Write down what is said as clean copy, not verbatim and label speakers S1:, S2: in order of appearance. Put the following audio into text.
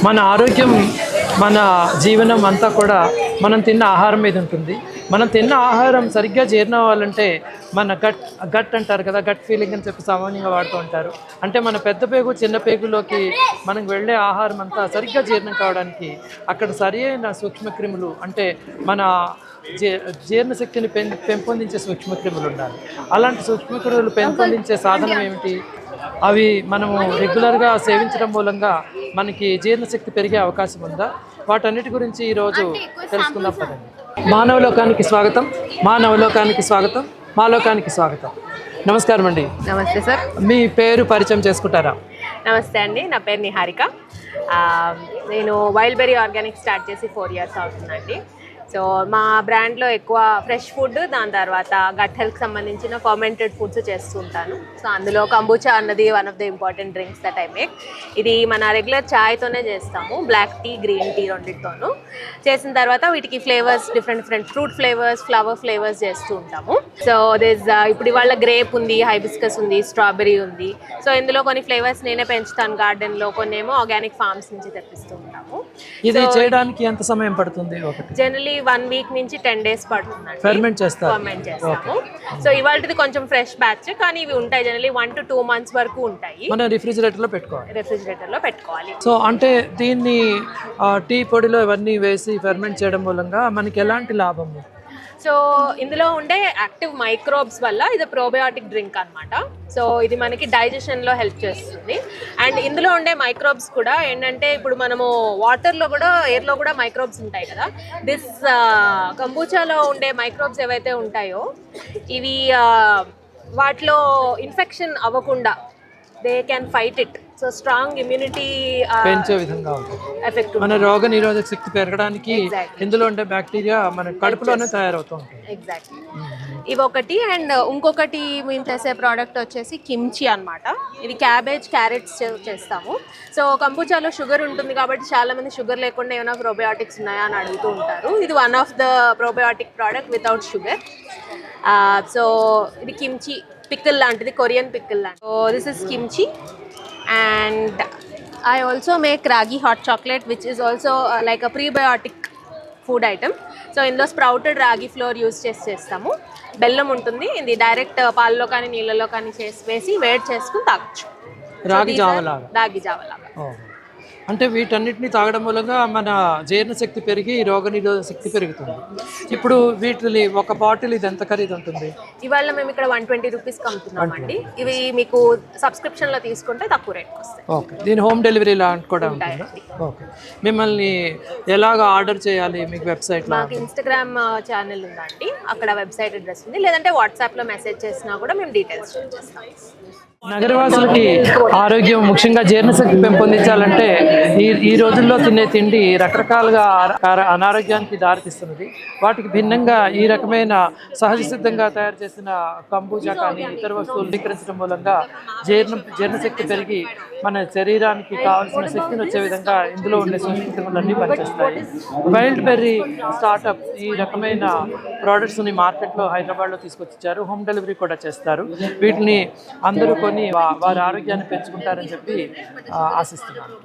S1: మన ఆరోగ్యం, మన జీవనం అంతా కూడా మనం తిన్న ఆహారం మీద ఉంటుంది. మనం తిన్న ఆహారం సరిగ్గా జీర్ణం అవ్వాలంటే మన గట్ అంటారు కదా, గట్ ఫీలింగ్ అని చెప్పి సామాన్యంగా వాడుతూ ఉంటారు. అంటే మన పెద్ద పేగు చిన్న పేగులోకి మనకు వెళ్ళే ఆహారం అంతా సరిగ్గా జీర్ణం కావడానికి అక్కడ సరి అయిన సూక్ష్మక్రిములు, అంటే మన జీర్ణశక్తిని పెంపొందించే సూక్ష్మక్రిములు ఉండాలి. అలాంటి సూక్ష్మక్రిములు పెంపొందించే సాధనం ఏమిటి? అవి మనము రెగ్యులర్గా సేవించడం మూలంగా మనకి జీర్ణశక్తి పెరిగే అవకాశం ఉందా? వాటన్నిటి గురించి ఈరోజు తెలుసుకుందాం పదండి. మానవలోకానికి స్వాగతం, మానవలోకానికి స్వాగతం, మాలోకానికి స్వాగతం. నమస్కారం అండి.
S2: నమస్తే సార్.
S1: మీ పేరు పరిచయం చేసుకుంటారా?
S2: నమస్తే అండి, నా పేరు నిహారిక. నేను వైల్డ్ బెర్రీ ఆర్గానిక్ స్టార్ట్ చేసి 4 years అవుతుందండి. సో మా బ్రాండ్లో ఎక్కువ ఫ్రెష్ ఫుడ్, దాని తర్వాత గట్ హెల్త్కి సంబంధించిన ఫర్మెంటెడ్ ఫుడ్స్ చేస్తూ ఉంటాను. సో అందులో కంబూచా అన్నది one of the important drinks that I make. ఇది మన రెగ్యులర్ చాయ్తోనే చేస్తాము, బ్లాక్ టీ, గ్రీన్ టీ రెండింటితోనూ. చేసిన తర్వాత వీటికి flavours, different fruit flavours, flower flavours చేస్తూ ఉంటాము. సో ఇప్పుడు ఇవాళ గ్రేప్ ఉంది, హైబిస్కస్ ఉంది, స్ట్రాబెరీ ఉంది. సో ఇందులో కొన్ని ఫ్లేవర్స్ నేనే పెంచుతాను గార్డెన్లో, కొన్ని ఏమో ఆర్గానిక్ ఫార్మ్స్ నుంచి తెప్పిస్తూ ఉంటాము.
S1: ఇది చేయడానికి ఎంత సమయం పడుతుంది?
S2: జనరలీ 1 week నుంచి 10 days పడుతుందండి.
S1: ఫెర్మెంట్ చేస్తాము.
S2: సో ఇవాళది కొంచెం ఫ్రెష్ బ్యాచ్, కానీ ఇవి ఉంటాయి జనరలీ 1 to 2 months వరకు ఉంటాయి.
S1: మనం రిఫ్రిజిరేటర్లో పెట్టుకోవాలి. సో అంటే దీన్ని టీ పొడిలో ఇవన్నీ వేసి ఫెర్మెంట్ చేయడం మూలంగా మనకి ఎలాంటి లాభము?
S2: సో ఇందులో ఉండే యాక్టివ్ మైక్రోబ్స్ వల్ల ఇది ప్రోబయోటిక్ డ్రింక్ అనమాట. సో ఇది మనకి డైజెషన్లో హెల్ప్ చేస్తుంది. అండ్ ఇందులో ఉండే మైక్రోబ్స్ కూడా ఏంటంటే, ఇప్పుడు మనము వాటర్లో కూడా, ఎయిర్లో కూడా మైక్రోబ్స్ ఉంటాయి కదా. కంబూచాలో ఉండే మైక్రోబ్స్ ఏవైతే ఉంటాయో ఇవి వాటిలో ఇన్ఫెక్షన్ అవ్వకుండా they can fight it. So strong immunity
S1: పెంచే విధంగా
S2: ఎఫెక్ట్,
S1: మన రోగ నిరోధక శక్తి పెరగడానికి ఇందులో ఉండే బ్యాక్టీరియా మన కడుపులోనే తయారవుతూ ఉంటుంది.
S2: ఎగ్జాక్ట్లీ. ఇవి ఒకటి. అండ్ ఇంకొకటి మేము చేసే ప్రోడక్ట్ వచ్చేసి కిమ్చి అన్నమాట. ఇది క్యారెట్స్ చేస్తాము. సో కంబూచాలో షుగర్ ఉంటుంది కాబట్టి చాలా మంది షుగర్ లేకుండా ఏమైనా ప్రోబయోటిక్స్ ఉన్నాయా అని అడుగుతూ ఉంటారు. ఇది one of the probiotic product without sugar. So ఇది కిమ్చి పికిల్ లాంటిది, కొరియన్ పికిల్ లాంటిది. So this is kimchi. And I also make ragi hot chocolate, which is also like a prebiotic food item. So ఇందులో sprouted రాగి floor use చేస్తాము. బెల్లం ఉంటుంది. ఇది direct పాలలో కానీ నీళ్ళలో కానీ వేసి వేడి చేసుకుని తాగొచ్చు.
S1: రాగి జావలాగా. అంటే వీటన్నిటిని తాగడం మూలంగా మన జీర్ణశక్తి పెరిగి రోగ నిరోధక శక్తి పెరుగుతుంది. ఇప్పుడు వీటిని ఒక బాటిల్ ఇది ఎంత ఖరీదు ఉంటుంది?
S2: ఇవాళ మేము ఇక్కడ 120 రూపీస్కి అమ్ముతున్నాం అండి. ఇవి మీకు సబ్స్క్రిప్షన్లో తీసుకుంటే తక్కువ రేట్కి వస్తాయి.
S1: ఓకే. దీని హోమ్ డెలివరీ లాంటి కూడా ఉంటుందా? ఓకే. మిమ్మల్ని ఎలాగ ఆర్డర్ చేయాలి? మీకు వెబ్సైట్?
S2: మాకు ఇన్స్టాగ్రామ్ ఛానల్ ఉందండి, అక్కడ వెబ్సైట్ అడ్రస్ ఉంది. లేదంటే వాట్సాప్లో మెసేజ్ చేసినా కూడా మేము డీటెయిల్స్ షేర్ చేస్తాం.
S1: నగరవాసులకి ఆరోగ్యం, ముఖ్యంగా జీర్ణశక్తి పెంపొందించాలంటే ఈ రోజుల్లో తినే తిండి రకరకాలుగా అనారోగ్యానికి దారితీస్తున్నది. వాటికి భిన్నంగా ఈ రకమైన సహజ సిద్ధంగా తయారు చేసిన కంబూచా కానీ ఇతర వస్తువులు స్వీకరించడం మూలంగా జీర్ణశక్తి పెరిగి మన శరీరానికి కావాల్సిన శక్తిని వచ్చే విధంగా ఇందులో ఉండే సూక్ష్మక్రిములన్నీ పనిచేస్తాయి. వైల్డ్ బెర్రీ స్టార్టప్ ఈ రకమైన ప్రోడక్ట్స్ని మార్కెట్లో హైదరాబాద్లో తీసుకొచ్చారు. హోమ్ డెలివరీ కూడా చేస్తారు. వీటిని అందరూ కొని వారి ఆరోగ్యాన్ని పెంచుకుంటారని చెప్పి ఆశిస్తున్నాను.